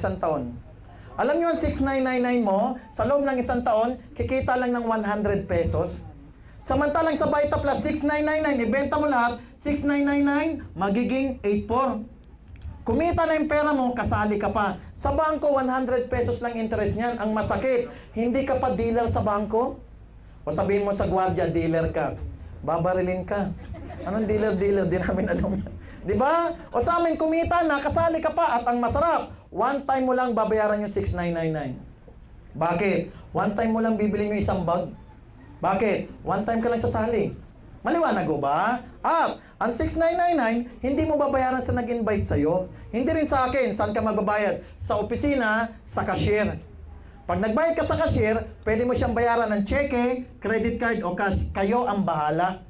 isang taon. Alam nyo ang 6,999 mo, sa loob ng isang taon, kikita lang ng 100 pesos. Samantalang sa Vita Plus, 6,999, ibenta mo lahat, 6,999, magiging 8,400. Kumita na yung pera mo, kasali ka pa. Sa bangko, 100 pesos lang interest niyan. Ang masakit, hindi ka pa dealer sa bangko. O sabihin mo sa gwardiya, dealer ka. Babarilin ka. Anong dealer? Di namin alam. Di ba? O sa amin, kumita na, kasali ka pa. At ang masarap, one time mo lang babayaran yung 6,999. Bakit? One time mo lang bibili yung isang bag. Bakit? One time ka lang sasali. Maliwanag ko ba? At ang 6,999, hindi mo babayaran sa nag-invite sa'yo. Hindi rin sa akin. Saan ka magbabayad? Sa opisina, sa cashier. Pag nagbayad ka sa cashier, pwede mo siyang bayaran ng cheque, credit card o cash. Kayo ang bahala.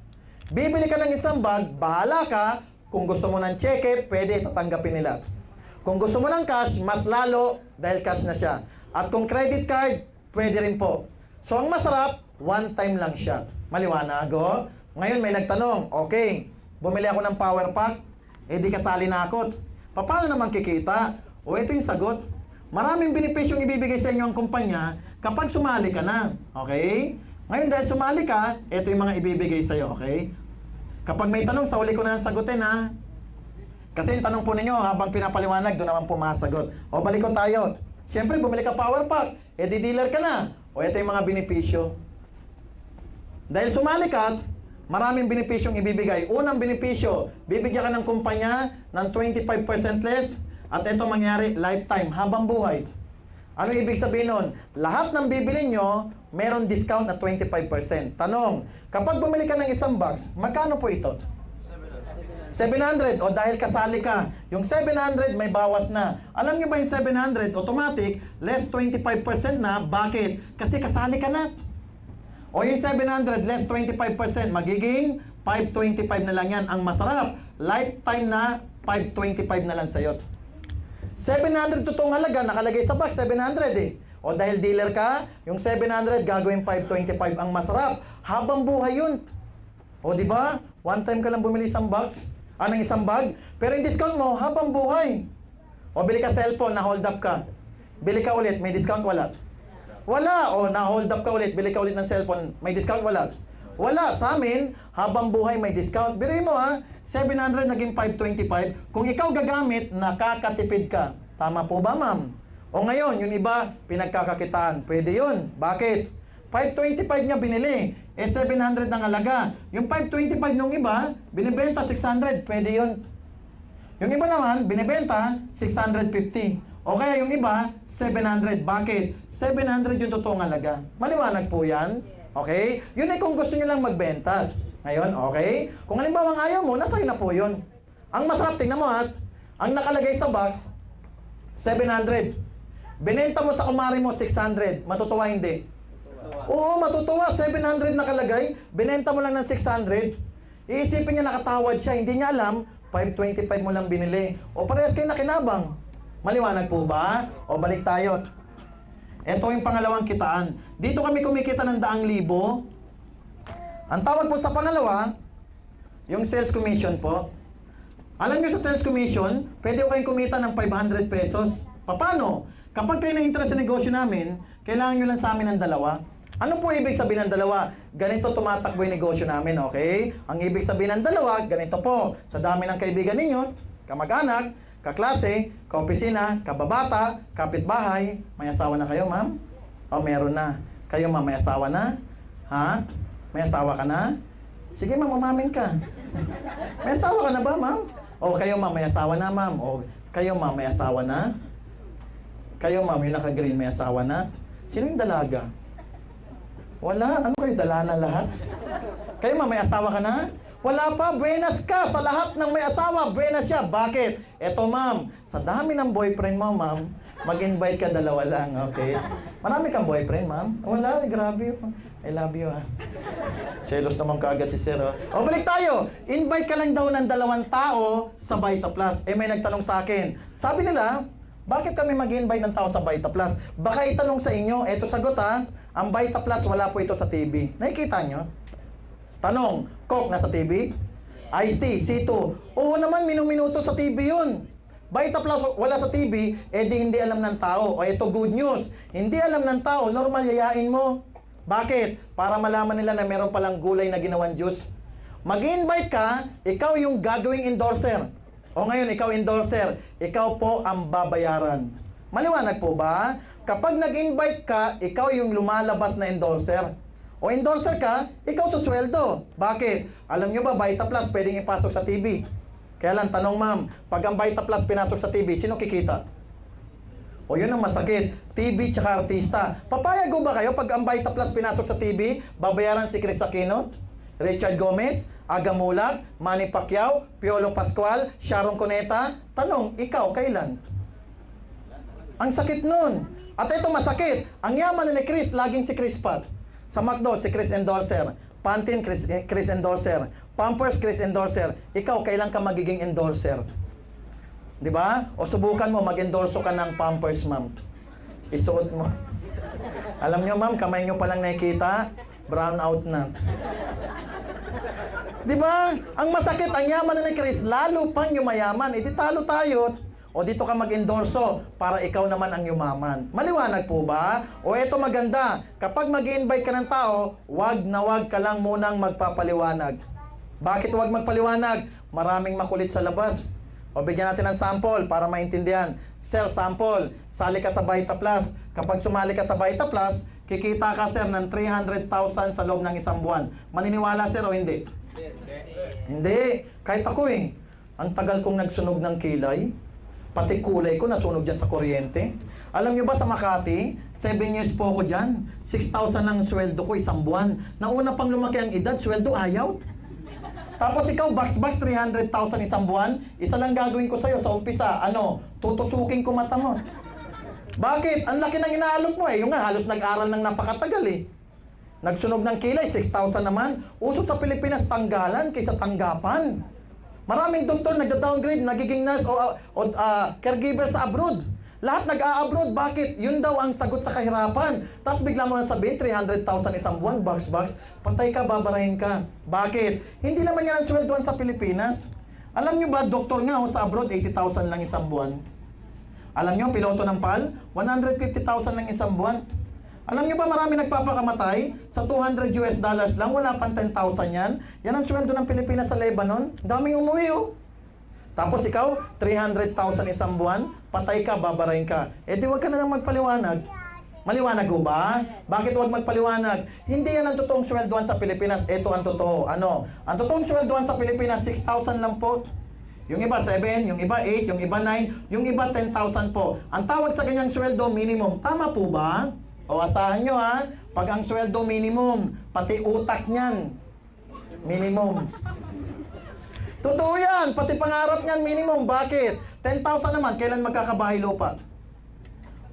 Bibili ka ng isang bag, bahala ka. Kung gusto mo ng cheque, pwede tatanggapin nila. Kung gusto mo ng cash, mas lalo dahil cash na siya. At kung credit card, pwede rin po. So ang masarap, one time lang siya. Maliwanag o? Ngayon may nagtanong, okay, bumili ako ng power pack, di kasali na ako. Paano naman kikita? O ito yung sagot. Maraming benepisyong ibibigay sa inyo ang kumpanya kapag sumali ka na. Okay? Ngayon dahil sumali ka, ito yung mga ibibigay sa iyo. Okay? Kapag may tanong, sa uli ko na sagutin ha. Kasi yung tanong po ninyo, habang pinapaliwanag, doon naman po masagot. O balik ko tayo. Siyempre, bumili ka power pack, di-dealer ka na. O ito yung mga benepisyo. Dahil sumali ka, maraming benepisyong ibibigay. Unang benepisyo, bibigyan ka ng kumpanya ng 25% less at ito mangyari lifetime, habang buhay. Ano ibig sabihin nun? Lahat ng bibili nyo, meron discount na 25%. Tanong, kapag bumili ka ng isang box, magkano po ito? 700. O dahil kasali ka, yung 700 may bawas na. Alam nyo ba yung 700, automatic, less 25% na. Bakit? Kasi kasali ka na. O yung 700 less 25%, magiging 525 na lang yan. Ang masarap, lifetime na 525 na lang sa'yo. 700 totoong halaga, nakalagay sa box, 700 eh. O dahil dealer ka, yung 700 gagawin 525. Ang masarap, habang buhay yun. O di ba? One time ka lang bumili isang box, ng isang bag, pero yung discount mo, habang buhay. O bili ka cellphone, na-hold up ka. Bili ka ulit, may discount, wala. Wala. O na-hold up ka ulit, bili ka ulit ng cellphone, may discount, wala. Wala. Sa amin, habang buhay may discount. Biruin mo ha, 700 naging 525. Kung ikaw gagamit, nakakatipid ka. Tama po ba, ma'am? O ngayon, yung iba, pinagkakakitaan. Pwede yun. Bakit? 525 niya binili. 700 ang halaga. Yung 525 nung iba, binibenta 600. Pwede yun. Yung iba naman, binibenta 650. O kaya yung iba, 700. Bakit? 700 yung totoong halaga. Maliwanag po yan. Okay? Yun ay kung gusto nyo lang magbenta. Ngayon, okay? Kung halimbawa ayaw mo, nasa'yo na po yun. Ang masarap, tingnan mo ha, ang nakalagay sa box, 700. Binenta mo sa kumari mo, 600. Matutuwa hindi? Oo, matutuwa. 700 nakalagay. Binenta mo lang ng 600. Iisipin niya nakatawad siya. Hindi niya alam, 525 mo lang binili. O parehas kayo nakinabang. Maliwanag po ba? O balik tayo. Ito yung pangalawang kitaan. Dito kami kumikita ng 100,000. Ang tawag po sa pangalawa, yung sales commission po. Alam niyo sa sales commission, pwede ko kayong kumita ng 500 pesos. Paano? Kapag kayo na-interest sa negosyo namin, kailangan nyo lang sa amin ng dalawa. Ano po ibig sabihin ng dalawa? Ganito tumatakbo yung negosyo namin, okay? Ang ibig sabihin ng dalawa, ganito po. Sa dami ng kaibigan ninyo, kamag-anak, kaklase, kaopisina, kababata, kapitbahay, may asawa na kayo, ma'am? O meron na. Kayo, ma'am, may asawa na? Ha? May asawa ka na? Sige, ma'am, umamin ka. May asawa ka na ba, ma'am? O kayo, ma'am, may asawa na, ma'am. O kayo, ma'am, may asawa na? Kayo, ma'am, yung naka-green, may asawa na? Sino yung dalaga? Wala. Ano kayo, dala na lahat? Kayo, ma'am, may asawa ka na? Wala pa. Buenas ka. Sa lahat ng may asawa, buenas siya. Bakit? Eto, ma'am, sa dami ng boyfriend mo, ma'am, mag-invite ka dalawa lang, okay? Marami kang boyfriend, ma'am? Wala, grabe. I love you, ha? Selos naman kaagad si Sir, oh. O, balik tayo. Invite ka lang daw ng 2 tao sa Vita Plus. May nagtanong sa akin. Sabi nila, bakit kami mag-invite ng tao sa Vita Plus? Baka itanong sa inyo, eto sagot ha, ang Vita Plus wala po ito sa TV. Nakikita nyo? Tanong, Coke nasa TV? Ice tea, C2. Oo naman, minuto sa TV yun. Vita Plus wala sa TV, di hindi alam ng tao. O ito good news, hindi alam ng tao, normal yayain mo. Bakit? Para malaman nila na meron palang gulay na ginawang juice. Mag-invite ka, ikaw yung gagawing endorser. O ngayon, ikaw endorser, ikaw po ang babayaran. Maliwanag po ba? Kapag nag-invite ka, ikaw yung lumalabas na endorser. O endorser ka, ikaw susweldo. Bakit? Alam nyo ba, Vita Plus pwedeng ipasok sa TV. Kaya lang, tanong ma'am, pag ang Vita Plus pinasok sa TV, sino kikita? O yun ang masakit, TV tsaka artista. Papayag ko ba kayo pag ang Vita Plus pinasok sa TV, babayaran si Chris Aquino, Richard Gomez, Aga Mulag, Manny Pacquiao, Piolo Pascual, Sharon Cuneta? Tanong, ikaw, kailan? Ang sakit nun. At ito masakit, ang yaman ni Chris, laging si Chris Pat. Sa McDo, si Chris endorser. Pantene, Chris endorser. Pampers, Chris endorser. Ikaw, kailan ka magiging endorser? Di ba? O subukan mo, mag-endorso ka ng Pampers, ma'am. Isuot mo. Alam nyo, ma'am, kamay nyo palang nakikita, brown out na. Di ba? Ang masakit, ang yaman ni Chris, lalo pang yumayaman. Di talo tayo. O dito ka mag-endorso para ikaw naman ang yumaman. Maliwanag po ba? O eto maganda, kapag mag-invite ka ng tao, wag na wag ka lang munang magpapaliwanag. Bakit wag magpaliwanag? Maraming makulit sa labas. O bigyan natin ng sample para maintindihan. Sir, sample, sali ka sa Vita Plus. Kapag sumali ka sa Vita Plus, kikita ka sir ng 300,000 sa loob ng isang buwan. Maniniwala sir o hindi? Hindi. Kahit ako ang tagal kong nagsunog ng kilay. Pati kulay ko nasunog dyan sa kuryente. Alam nyo ba sa Makati, 7 years po ako dyan. 6,000 ang sweldo ko isang buwan. Nauna pang lumaki ang edad, sweldo ayaw. Tapos ikaw, box 300,000 isang buwan. Isa lang gagawin ko sa'yo sa umpisa. Tutusukin ko mata mo. Bakit? Ang laki ng inaalok mo Yung nga, halos nag-aral ng napakatagal Nagsunog ng kilay, 6,000 naman. Uso sa Pilipinas, tanggalan kaysa tanggapan. Maraming doktor nagda-downgrade, nagiging nurse o caregiver sa abroad. Lahat nag-a-abroad. Bakit? Yun daw ang sagot sa kahirapan. Tapos bigla mo na sabihin, 300,000 isang buwan, box. Patay ka, babarahin ka. Bakit? Hindi naman yan ang sweldoan sa Pilipinas. Alam nyo ba, doktor nga sa abroad, 80,000 lang isang buwan. Alam nyo, piloto ng PAL, 150,000 lang isang buwan. Alam nyo ba marami nagpapakamatay? Sa $200 lang, wala pang 10,000 yan. Yan ang sweldo ng Pilipinas sa Lebanon. Daming umuwi Tapos ikaw, 300,000 isang buwan, patay ka, babarahin ka. Di wag ka na lang magpaliwanag. Maliwanag ho ba? Bakit wag magpaliwanag? Hindi yan ang totoong sweldoan sa Pilipinas. Ito ang totoo. Ang totoong sweldoan sa Pilipinas, 6,000 lang po. Yung iba 7, yung iba 8, yung iba 9, yung iba 10,000 po. Ang tawag sa ganyang sweldo, minimum. Tama po ba? O asahan nyo pag ang sweldo minimum, pati utak niyan, minimum. Totoo yan, pati pangarap niyan minimum. Bakit? 10,000 naman, kailan magkakabahay lupa?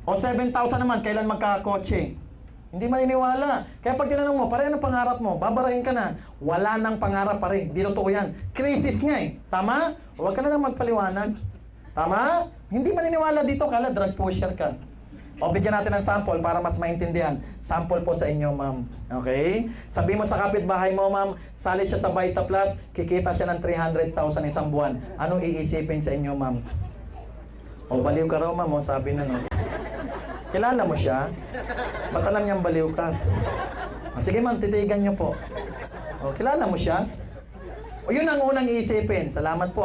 O 7,000 naman, kailan magkakakotse? Hindi maniniwala. Kaya pag tinanong mo, pare ano pangarap mo? Babarahin ka na. Wala nang pangarap pa rin. Di totoo yan. Crisis nga Tama? Huwag ka na lang magpaliwanag. Tama? Hindi maniniwala dito, kala drug pusher ka. O bigyan natin ng sample para mas maintindihan. Sample po sa inyo, ma'am. Okay? Sabi mo sa kapitbahay mo, ma'am, sali siya sa Vita Plus, kikita siya ng 300,000 isang buwan. Anong iisipin sa inyo, ma'am? O baliw ka raw, ma'am, sabi na Kilala mo siya? Ba't alam niyang baliw ka? Sige, ma'am, titigan niyo po. O, kilala mo siya? O yun ang unang iisipin. Salamat po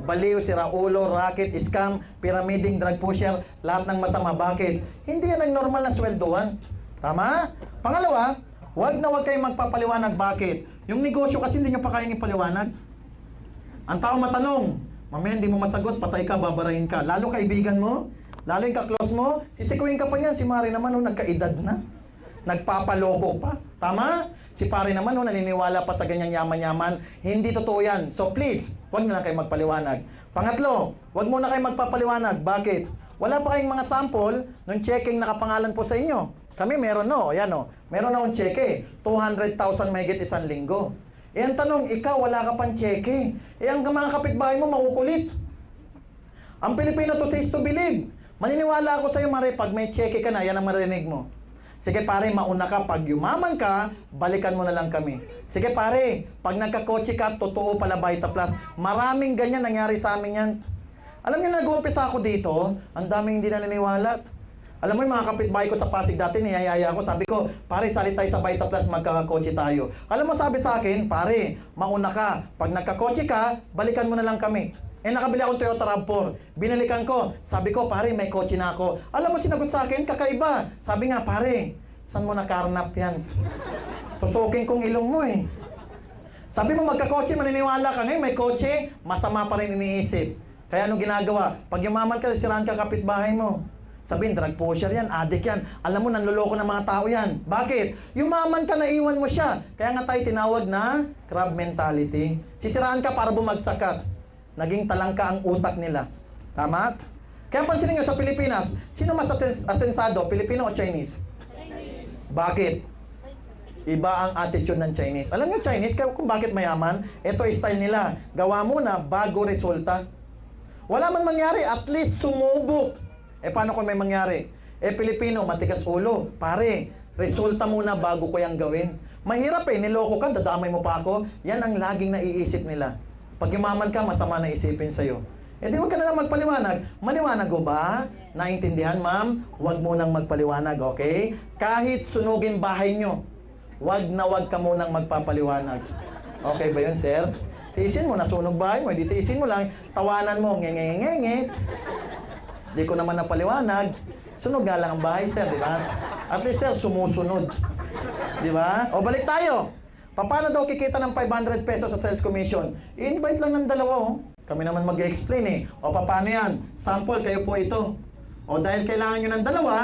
Baliw, siraulo, racket, scam, pyramiding, drug pusher, lahat ng masama. Bakit? Hindi yan ang normal na sweldoan. Tama? Pangalawa, wag na wag kayong magpapaliwanag. Bakit? Yung negosyo kasi hindi nyo pa kayang ipaliwanag. Ang tao matanong, mamaya hindi mo masagot, patay ka, babarahin ka. Lalo kaibigan mo, lalo yung ka-close mo, sisikuin ka pa yan. Si Mari naman nagkaedad na. Nagpapaloko pa. Tama? Si pare naman, naniniwala pa sa ganyang yaman-yaman. Hindi totoo yan. So please, huwag na lang kayo magpaliwanag. Pangatlo, huwag muna kayo magpapaliwanag. Bakit? Wala pa kayong mga sample ng checking nakapangalan po sa inyo. Kami meron Meron akong cheque. 200,000 mahigit isang linggo. Ang tanong, ikaw wala ka pang cheque. Ang mga kapitbahay mo makukulit. Ang Pilipino to says to believe. Maniniwala ako sa iyo, Mare, pag may cheque ka na, yan ang marinig mo. Sige pare, mauna ka. Pag yumaman ka, balikan mo na lang kami. Sige pare, pag nagkakotse ka, totoo pala Vita Plus. Maraming ganyan nangyari sa amin yan. Alam niyo, nag-uumpisa ako dito, ang daming hindi naniniwala. Alam mo yung mga kapitbahay ko sa Pasig dati, niyayaya ako, sabi ko, pare, sali tayo sa Vita Plus, magkakakotse tayo. Alam mo, sabi sa akin, pare, mauna ka. Pag nagkakotse ka, balikan mo na lang kami. Nakabili akong Toyota RAV4. Binalikan ko. Sabi ko, pare, may kotse na ako. Alam mo, sinagot sa akin, kakaiba. Sabi nga, pare, saan mo nakarnap yan? Tutukin kong ilong mo eh. Sabi mo, magkakotse, maniniwala ka. Ngayon, may kotse, masama pa rin iniisip. Kaya anong ginagawa? Pag yumaman ka, siraan ka kapitbahay mo. Sabihin, drug pusher yan, addict yan. Alam mo, nanloloko ng mga tao yan. Bakit? Yumaman ka, naiwan mo siya. Kaya nga tayo tinawag na crab mentality. Sisiraan ka para bumagsak ka. Naging talangka ang utak nila. Tama? Kaya pansinin nyo sa Pilipinas, sino mas asensado, Pilipino o Chinese? Chinese. Bakit? Iba ang attitude ng Chinese. Alam nyo Chinese, kung bakit mayaman? Ito style nila. Gawa muna bago resulta. Wala man mangyari, at least sumubok. Paano kung may mangyari? Pilipino, matigas ulo. Pare, resulta muna bago ko yung gawin. Mahirap niloko ka, dadamay mo pa ako. Yan ang laging naiisip nila. Pag yumaman ka, masama na isipin sa'yo. Di huwag ka na lang magpaliwanag. Maliwanag ko ba? Naintindihan, ma'am? Huwag munang magpaliwanag, okay? Kahit sunugin bahay nyo, huwag ka munang magpapaliwanag. Okay ba yun, sir? Tiisin mo, nasunog bahay mo. Di tiisin mo lang, tawanan mo, ngenge. Di ko naman napaliwanag. Sunog nga lang ang bahay, sir, di ba? At least, sir, sumusunod. Di ba? O, balik tayo. Paano daw kikita ng 500 pesos sa sales commission? I-invite lang ng dalawa, oh. Kami naman mag-explain, O, paano yan? Sample, kayo po ito. O, dahil kailangan nyo ng dalawa,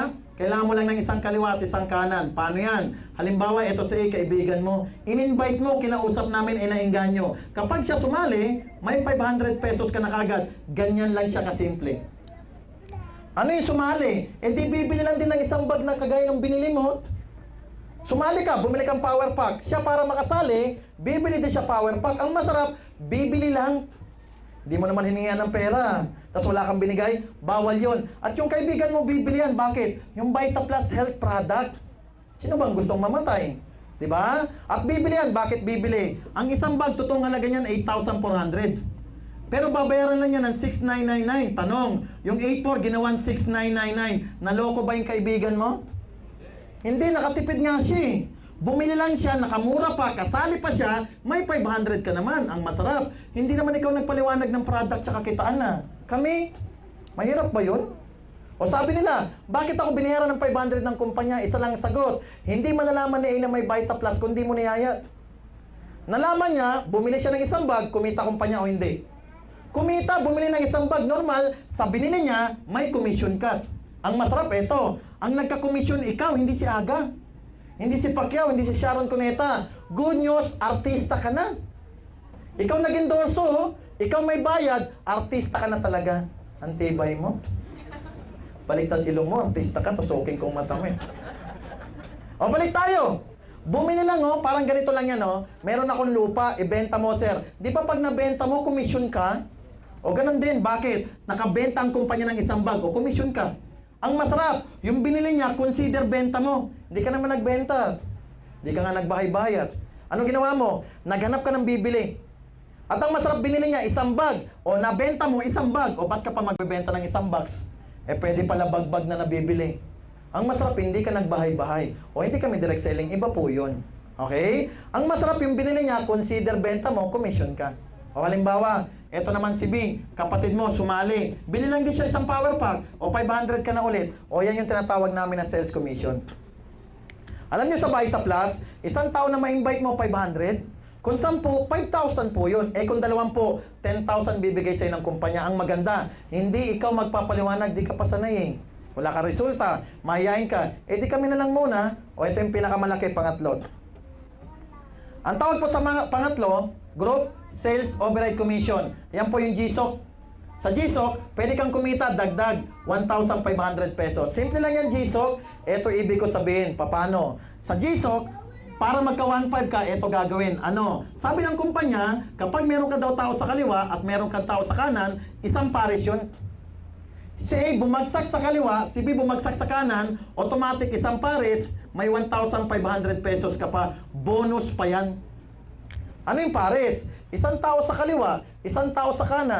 kailangan mo lang ng isang kaliwa at isang kanan. Paano yan? Halimbawa, ito si kaibigan mo. In-invite mo, kinausap namin, nainggan nyo. Kapag siya sumali, may 500 pesos ka na kagad. Ganyan lang siya kasimple. Ano yung sumali? Di bibili lang din ng isang bag na kagaya ng binili mo. Sumali ka, bumili kang power pack. Siya para makasali, bibili din siya power pack. Ang masarap, bibili lang. Di mo naman hiningian ng pera. Tapos wala kang binigay, bawal yon. At yung kaibigan mo, bibili yan. Bakit? Yung Vita Plus health product. Sino bang gustong mamatay? Di ba? At bibili yan. Bakit bibili? Ang isang bag, totoong halaga niyan, 8,400. Pero babayaran lang niya ng 6,999. Tanong, yung 8,400 ginawan 6,999. Naloko ba yung kaibigan mo? Hindi, nakatipid nga siya eh. Bumili lang siya, nakamura pa, kasali pa siya, may 500 ka naman. Ang masarap. Hindi naman ikaw nagpaliwanag ng product sa kitaan na. Kami, mahirap ba yun? O sabi nila, bakit ako binayaran ng 500 ng kumpanya? Isa lang sagot. Hindi malalaman ni A na may Vita Plus kung di mo niyayat. Nalaman niya, bumili siya ng isang bag, kumita kumpanya o hindi. Kumita, bumili ng isang bag, normal, sa binili niya, may commission ka. Ang masarap, ito. Ang nagka-commission, ikaw, hindi si Aga. Hindi si Pacquiao, hindi si Sharon Cuneta. Good news, artista ka na. Ikaw nag-endorso, ikaw may bayad, artista ka na talaga. Ang tibay mo. Baliktad ilong mo, artista ka, tusukin kong mata mo. O, balik tayo. Bumili lang, parang ganito lang yan, Meron akong lupa, ibenta mo, sir. Di ba pag nabenta mo, commission ka? O, ganun din, bakit? Nakabenta ang kumpanya ng isang bag, o commission ka. Ang masarap, yung binili niya, consider benta mo. Hindi ka naman nagbenta. Hindi ka nga nagbahay-bayat. Anong ginawa mo? Naghanap ka ng bibili. At ang masarap, binili niya isang bag. O nabenta mo isang bag. O ba't ka pa magbebenta ng isang box? Pwede pala bag-bag na nabibili. Ang masarap, hindi ka nagbahay-bahay. O hindi kami direct selling, iba po yun. Okay? Ang masarap, yung binili niya, consider benta mo, commission ka. O halimbawa, eto naman si B, kapatid mo, sumali. Bili lang din siya isang power pack, o 500 ka na ulit. O yan yung tinatawag namin na sales commission. Alam niyo sa Vita Plus, isang tao na ma-invite mo 500, kung 10, 5,000 po yun. Kung 20, 10,000 bibigay sa'yo ng kumpanya. Ang maganda, hindi ikaw magpapaliwanag, di ka pa sanay Wala ka resulta, mahihayin ka. Di kami na lang muna, o ito yung pinakamalaki, pangatlo. Ang tawag po sa mga pangatlo, Group Sales Override Commission. Yan po yung GSOC. Sa GSOC, pwede kang kumita dagdag 1,500 pesos. Simple lang yan, GSOC. Ito ibig ko sabihin. Paano? Sa GSOC, para magka 1,500 ka, ito gagawin. Ano? Sabi ng kumpanya, kapag meron ka daw tao sa kaliwa at meron ka tao sa kanan, isang pares yun. Si A bumagsak sa kaliwa, si B bumagsak sa kanan, automatic isang pares, may 1,500 pesos ka pa. Bonus pa yan. Ano yung pares? Isang tao sa kaliwa, isang tao sa kanan.